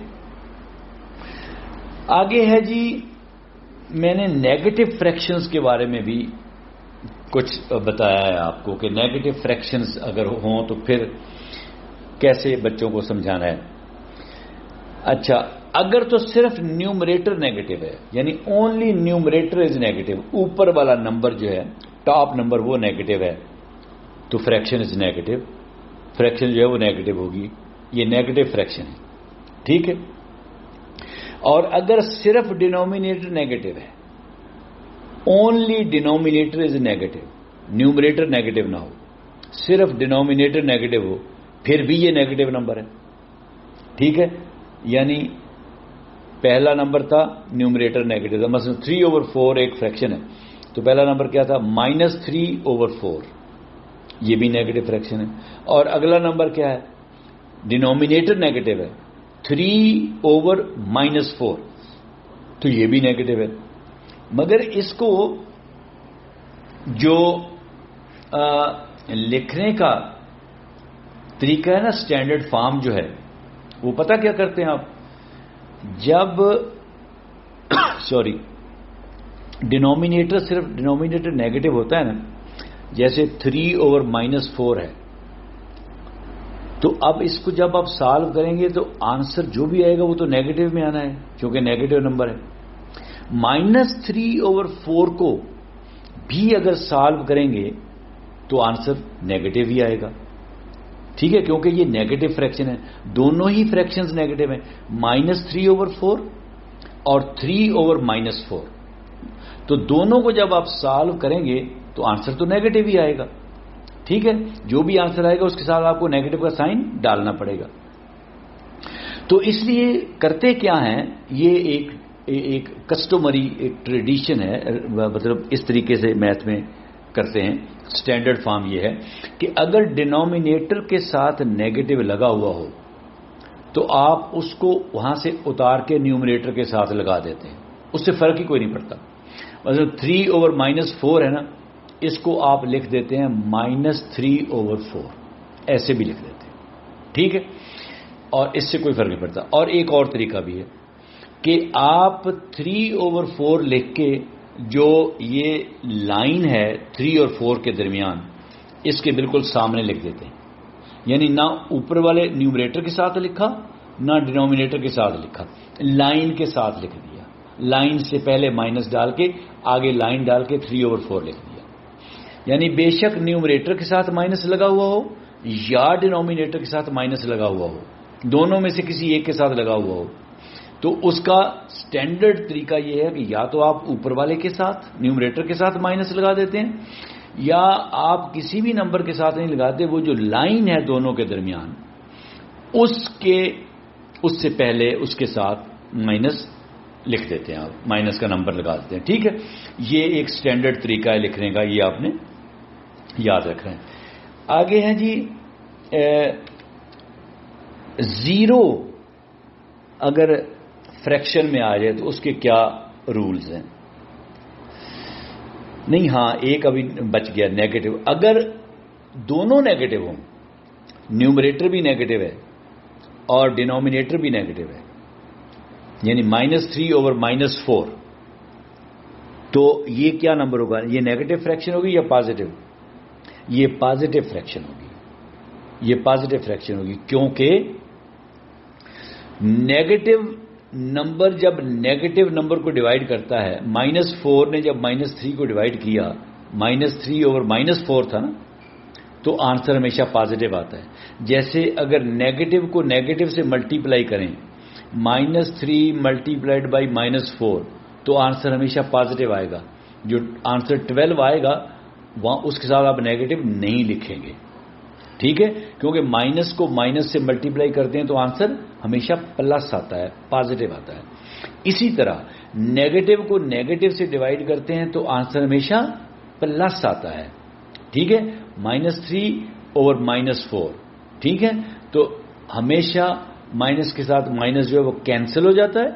آگے ہے جی، میں نے نیگیٹو فریکشنز کے بارے میں بھی کچھ بتایا ہے آپ کو کہ نیگیٹو فریکشنز اگر ہوں تو پھر کیسے بچوں کو سمجھانا ہے. اچھا، اگر تو صرف نیومریٹر نیگیٹو ہے، یعنی اونلی نیومریٹر از نیگیٹو، اوپر والا نمبر جو ہے ٹاپ نمبر وہ نیگیٹو ہے، تو فریکشن از نیگیٹو، فریکشن جو ہے وہ نیگیٹو ہوگی. یہ نیگیٹو فریکشن ہے. ٹھیک ہے. اور اگر صرف ڈینومینیٹر نیگیٹو ہے، only denominator is negative, numerator negative نہ ہو، صرف ڈینومینیٹر نیگیٹو ہو، پھر بھی یہ نیگیٹو نمبر ہے. ٹھیک ہے. یعنی پہلا نمبر تھا نیومریٹر نیگیٹو تھا، مثلا 3/4 ایک فریکشن ہے، تو پہلا نمبر کیا تھا -3/4، یہ بھی نیگیٹو فریکشن ہے. اور اگلا نمبر کیا ہے؟ ڈینومینیٹر نیگیٹو ہے 3/-4، تو یہ بھی نیگیٹو ہے. مگر اس کو جو لکھنے کا طریقہ ہے نا، اسٹینڈرڈ فارم جو ہے، وہ پتہ کیا کرتے ہیں آپ؟ جب ڈینومینیٹر صرف ڈینومینیٹر نیگیٹو ہوتا ہے نا، جیسے 3/-4 ہے، تو اب اس کو جب آپ سالو کریں گے تو آنسر جو بھی آئے گا وہ تو نیگیٹو میں آنا ہے، کیونکہ نیگیٹو نمبر ہے. -3/4 کو بھی اگر سالو کریں گے تو آنسر نیگیٹو ہی آئے گا. ٹھیک ہے، کیونکہ یہ نیگیٹو فریکشن ہے، دونوں ہی فریکشنز نیگیٹو ہیں، -3/4 اور 3/-4. تو دونوں کو جب آپ سالو کریں گے تو آنسر تو نیگیٹو ہی آئے گا. ٹھیک ہے. جو بھی آنسر آئے گا اس کے ساتھ آپ کو نیگیٹو کا سائن ڈالنا پڑے گا. تو اس لیے کرتے کیا ہیں، یہ ایک کسٹمری ایک ٹریڈیشن ہے، مطلب اس طریقے سے میتھ میں کرتے ہیں. اسٹینڈرڈ فارم یہ ہے کہ اگر ڈینومینیٹر کے ساتھ نیگیٹو لگا ہوا ہو تو آپ اس کو وہاں سے اتار کے نیومریٹر کے ساتھ لگا دیتے ہیں، اس سے فرق ہی کوئی نہیں پڑتا. مطلب 3/-4 ہے نا، اس کو آپ لکھ دیتے ہیں -3/4، ایسے بھی لکھ دیتے ہیں. ٹھیک ہے. اور اس سے کوئی فرق نہیں پڑتا. اور ایک اور طریقہ بھی ہے کہ آپ 3/4 لکھ کے جو یہ لائن ہے 3 اور 4 کے درمیان، اس کے بالکل سامنے لکھ دیتے ہیں. یعنی نہ اوپر والے نیومریٹر کے ساتھ لکھا نہ ڈینومینیٹر کے ساتھ لکھا، لائن کے ساتھ لکھ دیا. لائن سے پہلے مائنس ڈال کے آگے لائن ڈال کے 3/4 لکھ دیا. یعنی بے شک نیومریٹر کے ساتھ مائنس لگا ہوا ہو یا ڈینومینیٹر کے ساتھ مائنس لگا ہوا ہو، دونوں میں سے کسی ایک کے ساتھ لگا ہوا ہو، تو اس کا سٹینڈرڈ طریقہ یہ ہے کہ یا تو آپ اوپر والے کے ساتھ نیومریٹر کے ساتھ مائنس لگا دیتے ہیں، یا آپ کسی بھی نمبر کے ساتھ نہیں لگاتے، وہ جو لائن ہے دونوں کے درمیان اس سے پہلے اس کے ساتھ مائنس لکھ دیتے ہیں، آپ مائنس کا نمبر لگا دیتے ہیں. ٹھیک ہے. یہ ایک سٹینڈرڈ طریقہ ہے لکھنے کا، یہ آپ نے یاد رکھنا ہے. آگے ہیں جی 0 اگر فریکشن میں آ جائے تو اس کے کیا رولز ہیں. نہیں، ہاں ایک ابھی بچ گیا، نیگیٹو. اگر دونوں نیگیٹو ہوں، نیومریٹر بھی نیگیٹو ہے اور ڈینومینیٹر بھی نیگیٹو ہے، یعنی -3/-4، تو یہ کیا نمبر ہوگا؟ یہ نیگیٹو فریکشن ہوگی یا پازیٹو؟ یہ پازیٹو فریکشن ہوگی. یہ پازیٹو فریکشن ہوگی کیونکہ نیگیٹو نمبر جب نیگیٹو نمبر کو ڈیوائڈ کرتا ہے، -4 نے جب -3 کو ڈیوائڈ کیا، -3/-4 تھا نا، تو آنسر ہمیشہ پازیٹو آتا ہے. جیسے اگر نیگیٹو کو نیگیٹو سے ملٹیپلائی کریں، -3 ملٹیپلائڈ بائی -4، تو آنسر ہمیشہ پازیٹو آئے گا. جو آنسر 12 آئے گا وہاں اس کے ساتھ آپ نیگیٹو نہیں لکھیں گے. ٹھیک ہے, کیونکہ مائنس کو مائنس سے ملٹیپلائی کرتے ہیں تو آنسر ہمیشہ پلس آتا ہے, پازیٹو آتا ہے. اسی طرح نیگیٹو کو نیگیٹو سے ڈیوائڈ کرتے ہیں تو آنسر ہمیشہ پلس آتا ہے. ٹھیک ہے, -3/-4. ٹھیک ہے, تو ہمیشہ مائنس کے ساتھ مائنس جو ہے وہ کینسل ہو جاتا ہے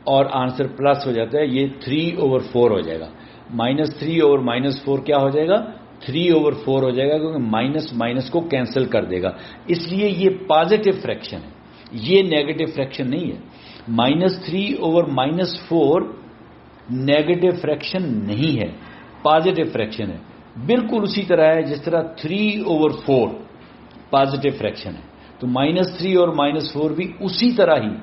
اور آنسر پلس ہو جاتا ہے. یہ 3/4 ہو جائے گا. -3/-4 کیا ہو جائے گا؟ 3/4 ہو جائے گا, کیونکہ مائنس مائنس کو کینسل کر دے گا. اس لیے یہ پازیٹو فریکشن ہے, یہ نیگیٹو فریکشن نہیں ہے. -3/-4 نیگیٹو فریکشن نہیں ہے, پازیٹو فریکشن ہے. بالکل اسی طرح ہے جس طرح 3/4 پازیٹو فریکشن ہے, تو -3 اور -4 بھی اسی طرح ہی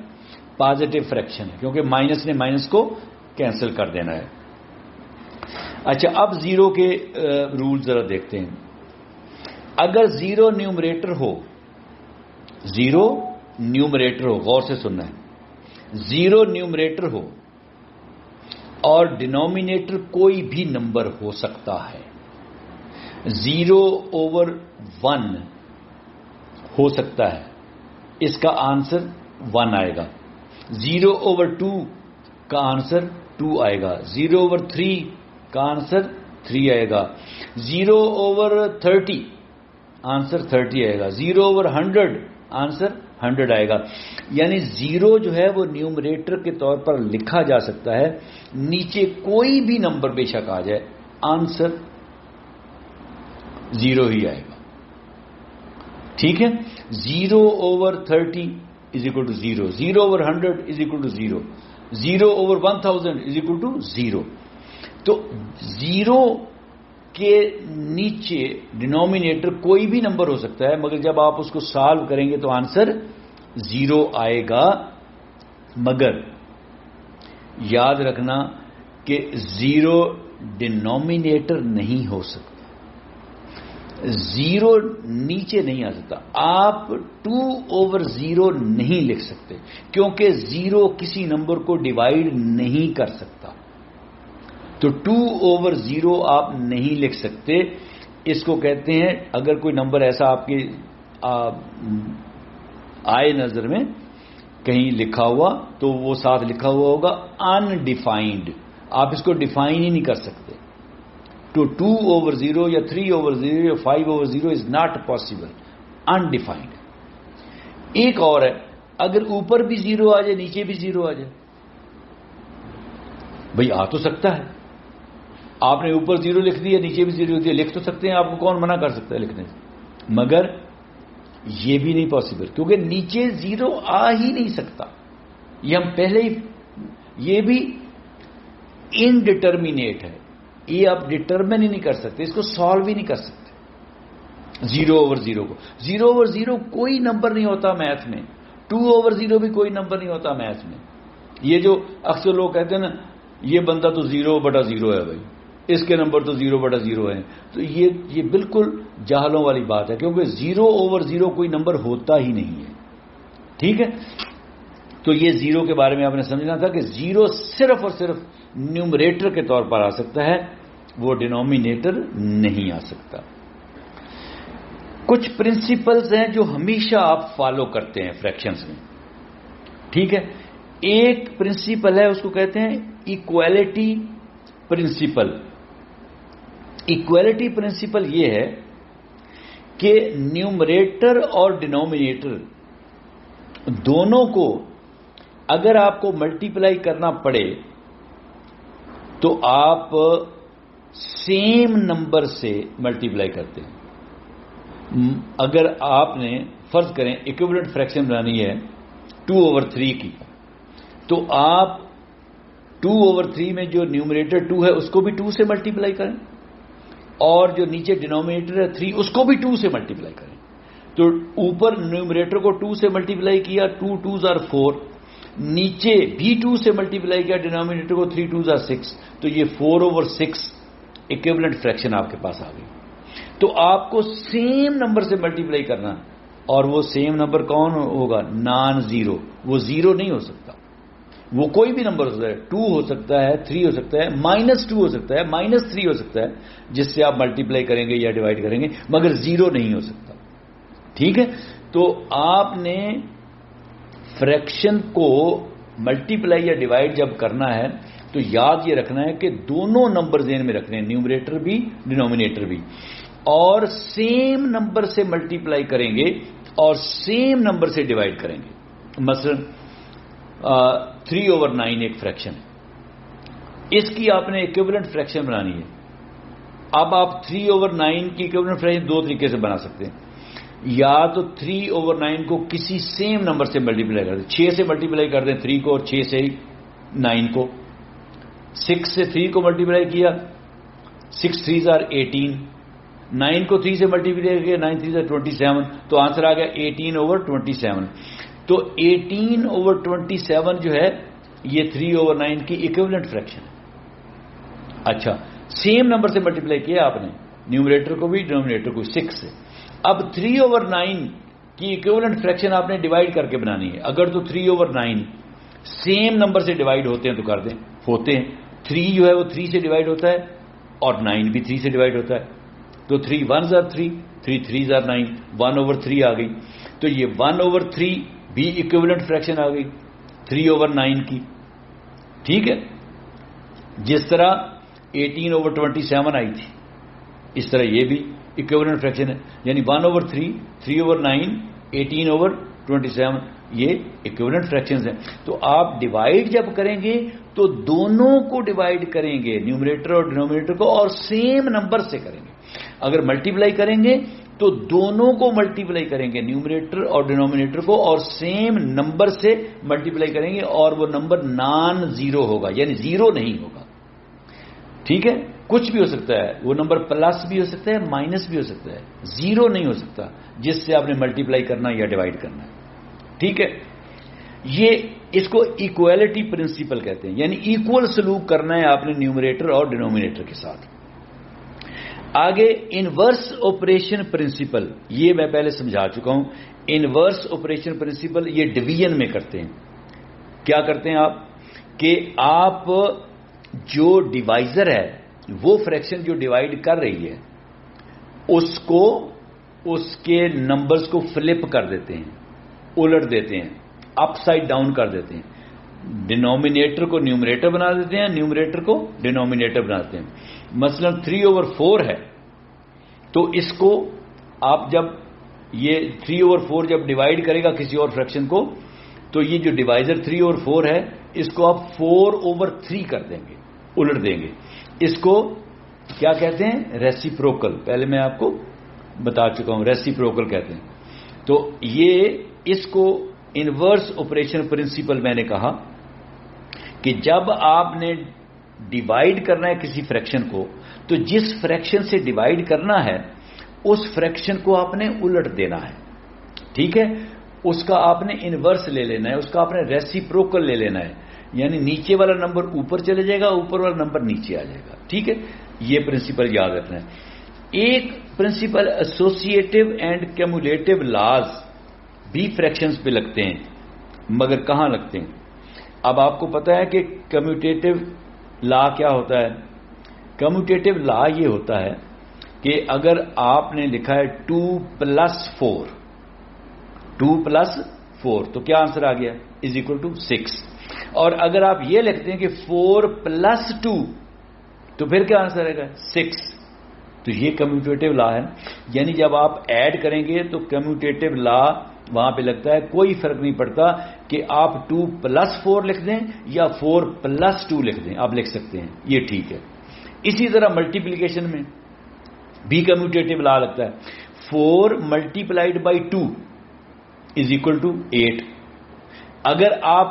پازیٹو فریکشن ہے, کیونکہ مائنس نے مائنس کو کینسل کر دینا ہے. اچھا, اب زیرو کے رول ذرا دیکھتے ہیں. اگر زیرو نیومریٹر ہو, زیرو نیومریٹر ہو, غور سے سننا ہے, زیرو نیومریٹر ہو اور ڈینومینیٹر کوئی بھی نمبر ہو سکتا ہے. 0/1 ہو سکتا ہے, اس کا آنسر 1 آئے گا. 0/2 کا آنسر 2 آئے گا. 0/3 کا آنسر 3 آئے گا. 0/30 آنسر 30 آئے گا. 0/100 آنسر 100 آئے گا. یعنی زیرو جو ہے وہ نیومریٹر کے طور پر لکھا جا سکتا ہے, نیچے کوئی بھی نمبر بے شک آ جائے, آنسر 0 ہی آئے گا. ٹھیک ہے, 0/30 = 0, 0/100 = 0, 0/1000 = 0. تو زیرو کے نیچے ڈینومینیٹر کوئی بھی نمبر ہو سکتا ہے, مگر جب آپ اس کو سالو کریں گے تو آنسر 0 آئے گا. مگر یاد رکھنا کہ زیرو ڈینومینیٹر نہیں ہو سکتا, زیرو نیچے نہیں آ سکتا. آپ 2/0 نہیں لکھ سکتے, کیونکہ زیرو کسی نمبر کو ڈیوائڈ نہیں کر سکتا. تو 2/0 آپ نہیں لکھ سکتے. اس کو کہتے ہیں, اگر کوئی نمبر ایسا آپ کے آئے نظر میں کہیں لکھا ہوا, تو وہ ساتھ لکھا ہوا ہوگا انڈیفائنڈ. آپ اس کو ڈیفائن ہی نہیں کر سکتے. تو 2/0 یا 3/0 یا 5/0 از ناٹ پاسبل, انڈیفائنڈ. ایک اور ہے, اگر اوپر بھی 0 آ جائے نیچے بھی 0 آ جائے. بھئی آ تو سکتا ہے, آپ نے اوپر 0 لکھ دیا نیچے بھی 0 لکھ دیا, لکھ تو سکتے ہیں, آپ کو کون منع کر سکتا ہے لکھنے سے. مگر یہ بھی نہیں پاسبل, کیونکہ نیچے 0 آ ہی نہیں سکتا. یہ ہم پہلے ہی, یہ بھی انڈیٹرمینیٹ ہے, یہ آپ ڈٹرمن ہی نہیں کر سکتے, اس کو سالو ہی نہیں کر سکتے 0/0 کو. 0/0 کوئی نمبر نہیں ہوتا میتھ میں, 2/0 بھی کوئی نمبر نہیں ہوتا میتھ میں. یہ جو اکثر لوگ کہتے ہیں نا, یہ بندہ تو 0/0 ہے بھائی, اس کے نمبر تو 0/0 ہیں, تو یہ بالکل جاہلوں والی بات ہے, کیونکہ 0/0 کوئی نمبر ہوتا ہی نہیں ہے. ٹھیک ہے, تو یہ زیرو کے بارے میں آپ نے سمجھنا تھا کہ زیرو صرف اور صرف نیومریٹر کے طور پر آ سکتا ہے, وہ ڈینومینیٹر نہیں آ سکتا. کچھ پرنسپلز ہیں جو ہمیشہ آپ فالو کرتے ہیں فریکشنز میں. ٹھیک ہے, ایک پرنسپل ہے, اس کو کہتے ہیں ایکویلٹی پرنسپل. ایکویلٹی پرنسپل یہ ہے کہ نیومریٹر اور ڈینومینیٹر دونوں کو اگر آپ کو ملٹیپلائی کرنا پڑے تو آپ سیم نمبر سے ملٹیپلائی کرتے ہیں. اگر آپ نے فرض کریں ایکویولنٹ فریکشن بنانی ہے 2/3 کی, تو آپ 2/3 میں جو نیومریٹر 2 ہے اس کو بھی 2 سے ملٹیپلائی کریں, اور جو نیچے ڈینومینیٹر ہے 3 اس کو بھی 2 سے ملٹیپلائی کریں. تو اوپر نیومریٹر کو 2 سے ملٹیپلائی کیا, 2 2s are 4, نیچے بھی 2 سے ملٹیپلائی کیا ڈینومینیٹر کو, 3 2s are 6, تو یہ 4/6 ایکویولنٹ فریکشن آپ کے پاس آ گئی. تو آپ کو سیم نمبر سے ملٹیپلائی کرنا, اور وہ سیم نمبر کون ہوگا؟ Non zero. وہ زیرو نہیں ہو سکتا, وہ کوئی بھی نمبر ہو سکتا ہے, 2 ہو سکتا ہے, 3 ہو سکتا ہے, -2 ہو سکتا ہے, -3 ہو سکتا ہے, جس سے آپ ملٹیپلائی کریں گے یا ڈیوائڈ کریں گے, مگر زیرو نہیں ہو سکتا. ٹھیک ہے. تو آپ نے فریکشن کو ملٹیپلائی یا ڈیوائڈ جب کرنا ہے تو یاد یہ رکھنا ہے کہ دونوں نمبر ذہن میں رکھنے ہیں, نیومریٹر بھی ڈینومینیٹر بھی, اور سیم نمبر سے ملٹیپلائی کریں گے اور سیم نمبر سے ڈیوائڈ کریں گے. مثلا 3/9 ایک فریکشن ہے, اس کی آپ نے ایکویولنٹ فریکشن بنانی ہے. اب آپ 3/9 کی ایکویولنٹ فریکشن دو طریقے سے بنا سکتے ہیں. یا تو 3/9 کو کسی سیم نمبر سے ملٹیپلائی کر دیں, 6 سے ملٹیپلائی کر دیں 3 کو, اور 6 سے 9 کو. 6 سے 3 کو ملٹیپلائی کیا, 6 3s are 18. 9 کو 3 سے ملٹیپلائی کیا, 9 3s are 27. تو آنسر آ گیا 18/27. تو 18/27 جو ہے یہ 3/9 کی ایکویولنٹ فریکشن ہے. اچھا, سیم نمبر سے ملٹیپلائی کیا آپ نے, نیومریٹر کو بھی ڈینومینیٹر کو 6 سے. اب 3/9 کی ایکویولنٹ فریکشن آپ نے ڈیوائڈ کر کے بنانی ہے. اگر تو 3/9 سیم نمبر سے ڈیوائڈ ہوتے ہیں تو کر دیں, ہوتے ہیں. 3 جو ہے وہ 3 سے ڈیوائڈ ہوتا ہے اور 9 بھی 3 سے ڈیوائڈ ہوتا ہے. تو 3 1s are 3, 3 3s are 9, 1/3 آ گئی. تو یہ 1/3 بھی ایکویولنٹ فریکشن آ گئی 3/9 کی. ٹھیک ہے, جس طرح 18/27 آئی تھی اس طرح یہ بھی ایکویولنٹ فریکشن ہے. یعنی 1/3, 3/9, 18/27 یہ ایکویولنٹ فریکشنز ہیں. تو آپ ڈیوائڈ جب کریں گے تو دونوں کو ڈیوائڈ کریں گے, نیومریٹر اور ڈینومینیٹر کو, اور سیم نمبر سے کریں گے. اگر ملٹیپلائی کریں گے تو دونوں کو ملٹیپلائی کریں گے, نیومریٹر اور ڈینومینیٹر کو, اور سیم نمبر سے ملٹیپلائی کریں گے, اور وہ نمبر نان زیرو ہوگا, یعنی زیرو نہیں ہوگا. ٹھیک ہے, کچھ بھی ہو سکتا ہے, وہ نمبر پلس بھی ہو سکتا ہے, مائنس بھی ہو سکتا ہے, زیرو نہیں ہو سکتا جس سے آپ نے ملٹیپلائی کرنا یا ڈیوائڈ کرنا ہے. ٹھیک ہے, یہ اس کو ایکویلٹی پرنسپل کہتے ہیں, یعنی ایکول سلوک کرنا ہے آپ نے نیومریٹر اور ڈینومینیٹر کے ساتھ. آگے انورس آپریشن پرنسپل, یہ میں پہلے سمجھا چکا ہوں. انورس آپریشن پرنسپل یہ ڈویژن میں کرتے ہیں. کیا کرتے ہیں آپ کہ آپ جو ڈیوائزر ہے, وہ فریکشن جو ڈیوائڈ کر رہی ہے, اس کو, اس کے نمبرز کو فلپ کر دیتے ہیں, الٹ دیتے ہیں, اپ سائڈ ڈاؤن کر دیتے ہیں. ڈینومینیٹر کو نیومریٹر بنا دیتے ہیں, نیومریٹر کو ڈینومینیٹر بناتے ہیں. مثلا 3/4 ہے تو اس کو آپ جب یہ 3/4 جب ڈیوائڈ کرے گا کسی اور فریکشن کو, تو یہ جو ڈیوائزر 3/4 ہے اس کو آپ 4/3 کر دیں گے, الٹ دیں گے. اس کو کیا کہتے ہیں, ریسیپروکل. پہلے میں آپ کو بتا چکا ہوں, ریسیپروکل کہتے ہیں. تو یہ اس کو انورس آپریشن پرنسپل میں نے کہا کہ جب آپ نے ڈیوائڈ کرنا ہے کسی فریکشن کو, تو جس فریکشن سے ڈیوائڈ کرنا ہے اس فریکشن کو آپ نے الٹ دینا ہے. ٹھیک ہے, اس کا آپ نے انورس لے لینا ہے, اس کا آپ نے ریسیپروکل لے لینا ہے. یعنی نیچے والا نمبر اوپر چلے جائے گا, اوپر والا نمبر نیچے آ جائے گا. ٹھیک ہے, یہ پرنسپل یاد رکھنا ہے. ایک principle associative and commutative laws بھی فریکشنز پہ لگتے ہیں, مگر کہاں لگتے ہیں؟ اب آپ کو پتا ہے کہ کمیوٹیٹو لا کیا ہوتا ہے. کمیوٹیٹو لا یہ ہوتا ہے کہ اگر آپ نے لکھا ہے 2+4, 2+4 تو کیا آنسر آ گیا, =6. اور اگر آپ یہ لکھتے ہیں کہ 4+2 تو پھر کیا آنسر آئے گا, 6. تو یہ کمیوٹیٹو لا ہے. یعنی جب آپ ایڈ کریں گے تو کمیوٹیٹو لا وہاں پہ لگتا ہے, کوئی فرق نہیں پڑتا کہ آپ 2+4 لکھ دیں یا 4+2 لکھ دیں, آپ لکھ سکتے ہیں, یہ ٹھیک ہے. اسی طرح ملٹیپلیکیشن میں بھی کمیوٹیٹو لا لگتا ہے. 4 × 2 = 8. اگر آپ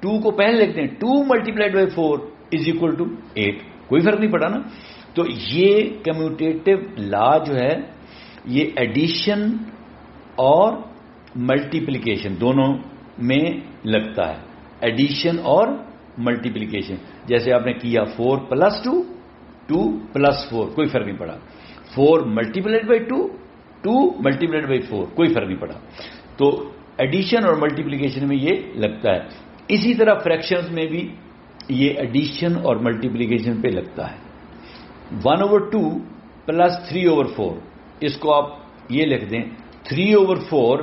2 کو پہلے لکھ دیں 2 × 4 = 8, کوئی فرق نہیں پڑا نا. تو یہ کمیوٹیٹو لا جو ہے یہ ایڈیشن اور ملٹیپلیکیشن دونوں میں لگتا ہے. ایڈیشن اور ملٹیپلیکیشن, جیسے آپ نے کیا 4+2, 2+4, کوئی فرق نہیں پڑا. 4 × 2, 2 × 4, کوئی فرق نہیں پڑا. تو ایڈیشن اور ملٹیپلیکیشن میں یہ لگتا ہے. اسی طرح فریکشنز میں بھی یہ ایڈیشن اور ملٹیپلیکیشن پہ لگتا ہے. 1/2 + 3/4, اس کو آپ یہ لکھ دیں 3/4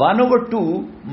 1/2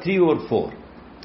3/4,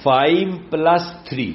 5 + 3,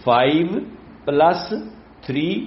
5 + 3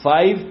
5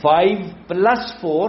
5 + 4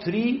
3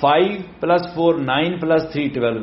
5 + 4 9 + 3 12,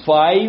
5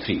3,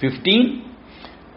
15,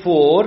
4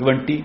20,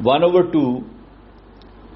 1/2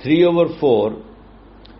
3/4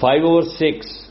5/6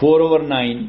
4/9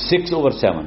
6/7।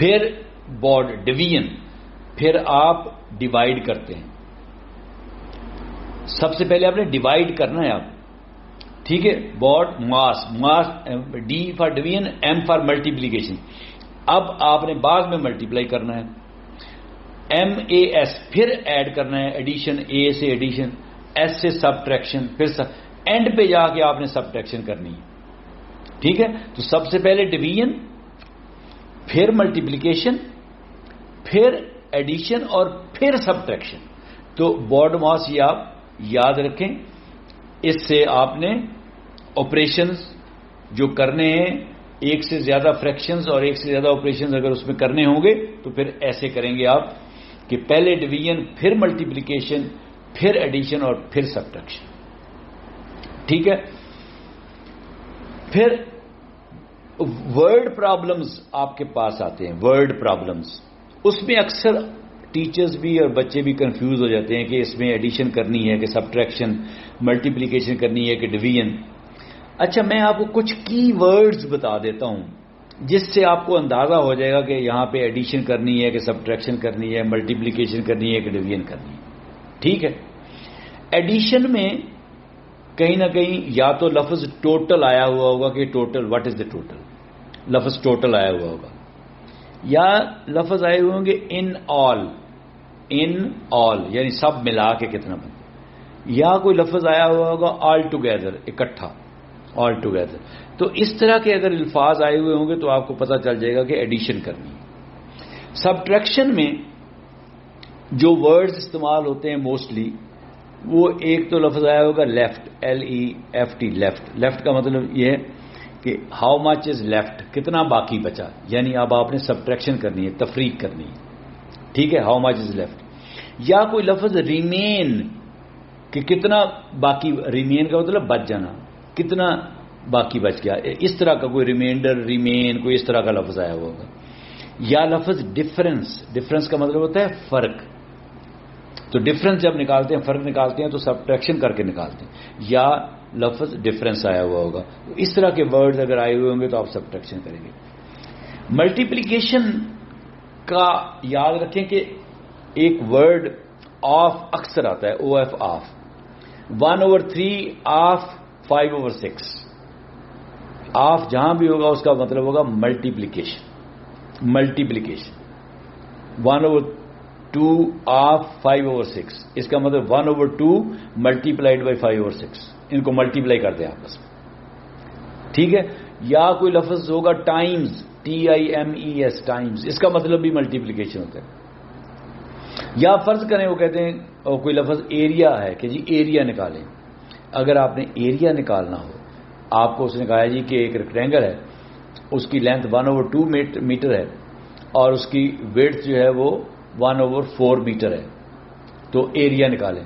پھر بارڈ ڈویژن، پھر آپ ڈیوائڈ کرتے ہیں. سب سے پہلے آپ نے ڈیوائڈ کرنا ہے آپ، ٹھیک ہے. BODMAS D for division, M for multiplication. اب آپ نے بعد میں ملٹیپلائی کرنا ہے. ایم اے ایس، پھر ایڈ کرنا ہے، ایڈیشن، اے سے ایڈیشن، ایس سے سبٹریکشن، پھر اینڈ پہ جا کے آپ نے سبٹریکشن کرنی ہے. ٹھیک ہے. تو سب سے پہلے ڈویژن، پھر ملٹیپلیکیشن، پھر ایڈیشن اور پھر سبٹریکشن. تو بارڈ ماس یہ آپ یاد رکھیں. اس سے آپ نے آپریشنز جو کرنے ہیں، ایک سے زیادہ فریکشنز اور ایک سے زیادہ آپریشنز اگر اس میں کرنے ہوں گے تو پھر ایسے کریں گے آپ کہ پہلے ڈویژن، پھر ملٹیپلیکیشن، پھر ایڈیشن اور پھر سبٹریکشن. ٹھیک ہے. پھر ورڈ پرابلمز آپ کے پاس آتے ہیں. ورڈ پرابلمز، اس میں اکثر ٹیچرز بھی اور بچے بھی کنفیوز ہو جاتے ہیں کہ اس میں ایڈیشن کرنی ہے کہ سبٹریکشن، ملٹیپلیکیشن کرنی ہے کہ ڈویژن. اچھا، میں آپ کو کچھ کی ورڈز بتا دیتا ہوں جس سے آپ کو اندازہ ہو جائے گا کہ یہاں پہ ایڈیشن کرنی ہے کہ سبٹریکشن کرنی ہے، ملٹیپلیکیشن کرنی ہے کہ ڈویژن کرنی ہے. ٹھیک ہے. ایڈیشن میں کہیں نہ کہیں یا تو لفظ ٹوٹل آیا ہوا ہوگا کہ total, what is the total, لفظ ٹوٹل آیا ہوا ہوگا، یا لفظ آئے ہوئے ہوں گے ان آل یعنی سب ملا کے کتنا بنتا، یا کوئی لفظ آیا ہوا ہوگا آل ٹوگیدر، اکٹھا، آل ٹوگیدر. تو اس طرح کے اگر الفاظ آئے ہوئے ہوں گے تو آپ کو پتہ چل جائے گا کہ ایڈیشن کرنی ہے. سبٹریکشن میں جو ورڈز استعمال ہوتے ہیں موسٹلی، وہ ایک تو لفظ آیا ہوگا لیفٹ، LEFT، لیفٹ کا مطلب یہ ہے کہ ہاؤ مچ از لیفٹ، کتنا باقی بچا، یعنی اب آپ نے سبٹریکشن کرنی ہے، تفریق کرنی ہے. ٹھیک ہے. How much is left. یا کوئی لفظ ریمین، کہ کتنا باقی، ریمین کا مطلب بچ جانا، کتنا باقی بچ گیا، اس طرح کا کوئی ریمائنڈر، ریمین، کوئی اس طرح کا لفظ آیا ہوگا. یا لفظ ڈفرنس کا مطلب ہوتا ہے فرق. تو ڈفرنس جب نکالتے ہیں، فرق نکالتے ہیں تو سبٹریکشن کر کے نکالتے ہیں. یا لفظ ڈفرنس آیا ہوا ہوگا. اس طرح کے ورڈز اگر آئے ہوئے ہوں گے تو آپ سبٹریکشن کریں گے. ملٹیپلیکیشن کا یاد رکھیں کہ ایک ورڈ آف اکثر آتا ہے، OF آف، 1/3 آف 5/6. آف جہاں بھی ہوگا اس کا مطلب ہوگا ملٹیپلیکیشن. 1/2 آف 5/6، اس کا مطلب 1/2 ملٹیپلائڈ بائی 5/6. ان کو ملٹیپلائی کر دیں آپس میں. ٹھیک ہے. یا کوئی لفظ ہوگا ٹائمز، TIMES، ٹائمز، اس کا مطلب بھی ملٹیپلیکیشن ہوتا ہے. یا فرض کریں وہ کہتے ہیں اور کوئی لفظ ایریا ہے کہ جی ایریا نکالیں. اگر آپ نے ایریا نکالنا ہو، آپ کو اس نے کہا جی کہ ایک ریکٹینگل ہے، اس کی لینتھ 1/2 میٹر ہے اور اس کی ویڈتھ جو ہے وہ 1/4 میٹر ہے، تو ایریا نکالیں.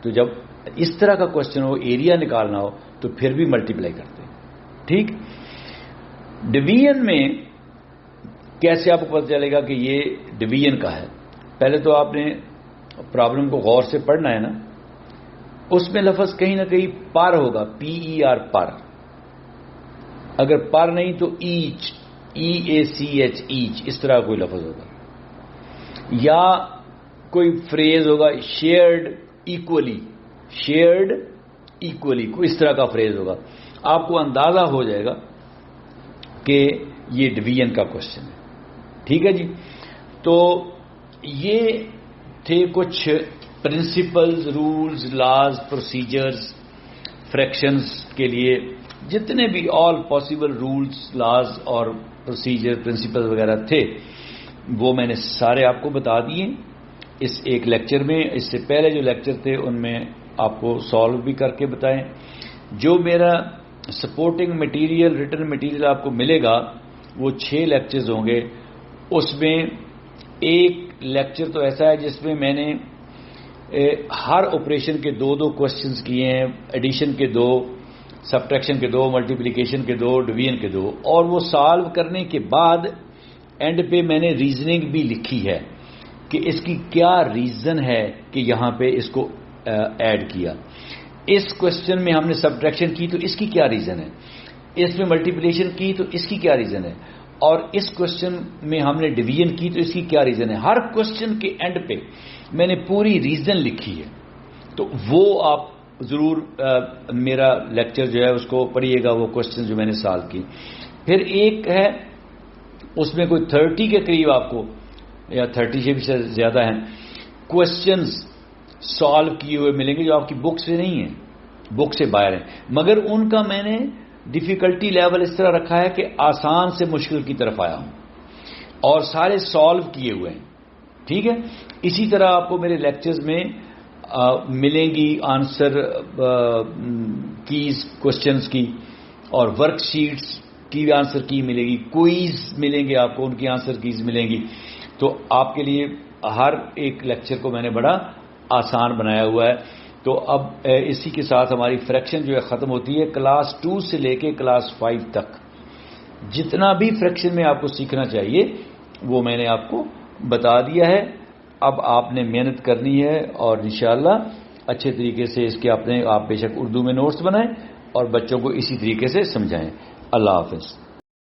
تو جب اس طرح کا کوشچن ہو، ایریا نکالنا ہو، تو پھر بھی ملٹیپلائی کرتے ہیں. ٹھیک. ڈویژن میں کیسے آپ کو پتہ چلے گا کہ یہ ڈویژن کا ہے؟ پہلے تو آپ نے پرابلم کو غور سے پڑھنا ہے نا. اس میں لفظ کہیں نہ کہیں پر ہوگا، PER، پر. اگر پر نہیں تو ایچ، EACH، ایچ، اس طرح کوئی لفظ ہوگا. یا کوئی فریز ہوگا شیئرڈ ایکولی، کوئی اس طرح کا فریز ہوگا. آپ کو اندازہ ہو جائے گا کہ یہ ڈویژن کا کوشچن ہے. ٹھیک ہے جی. تو یہ تھے کچھ principles, rules, laws, procedures fractions کے لیے جتنے بھی آل پاسبل رولز، لاز اور پروسیجر، پرنسپل وغیرہ تھے وہ میں نے سارے آپ کو بتا دیے اس ایک لیکچر میں. اس سے پہلے جو لیکچر تھے ان میں آپ کو سالو بھی کر کے بتائیں. جو میرا سپورٹنگ مٹیریل، ریٹن مٹیریل آپ کو ملے گا وہ 6 لیکچرز ہوں گے. اس میں ایک لیکچر تو ایسا ہے جس میں میں نے ہر آپریشن کے 2 کوشچنز کیے ہیں، ایڈیشن کے 2، سبٹریکشن کے 2، ملٹیپلیکیشن کے 2، ڈویژن کے 2، اور وہ سالو کرنے کے بعد اینڈ پہ میں نے ریزننگ بھی لکھی ہے کہ اس کی کیا ریزن ہے کہ یہاں پہ اس کو ایڈ کیا. اس کوشچن میں ہم نے سبٹریکشن کی تو اس کی کیا ریزن ہے، اس میں ملٹیپلیکیشن کی تو اس کی کیا ریزن ہے، اور اس کوشچن میں ہم نے ڈویژن کی تو اس کی کیا ریزن ہے. ہر کوشچن کے اینڈ پہ میں نے پوری ریزن لکھی ہے. تو وہ آپ ضرور میرا لیکچر جو ہے اس کو پڑھیے گا, وہ کوشچن جو میں نے سالو کی. پھر ایک ہے اس میں کوئی 30 کے قریب آپ کو, یا 30 سے بھی زیادہ ہیں, کوشچنز سالو کیے ہوئے ملیں گے جو آپ کی بک سے نہیں ہیں, بک سے باہر ہیں, مگر ان کا میں نے ڈیفیکلٹی لیول اس طرح رکھا ہے کہ آسان سے مشکل کی طرف آیا ہوں, اور سارے سالو کیے ہوئے ہیں. ٹھیک ہے. اسی طرح آپ کو میرے لیکچرز میں ملیں گی آنسر کیز کوشچنز کی, اور ورک شیٹس کی آنسر کی ملے گی, کوئز ملیں گے آپ کو, ان کی آنسر کیز ملیں گی. تو آپ کے لیے ہر ایک لیکچر کو میں نے بڑا آسان بنایا ہوا ہے. تو اب اسی کے ساتھ ہماری فریکشن جو ہے ختم ہوتی ہے. کلاس 2 سے لے کے کلاس 5 تک جتنا بھی فریکشن میں آپ کو سیکھنا چاہیے وہ میں نے آپ کو بتا دیا ہے. اب آپ نے محنت کرنی ہے اور انشاءاللہ اچھے طریقے سے اس کے آپ بے شک اردو میں نوٹس بنائیں اور بچوں کو اسی طریقے سے سمجھائیں. اللہ حافظ.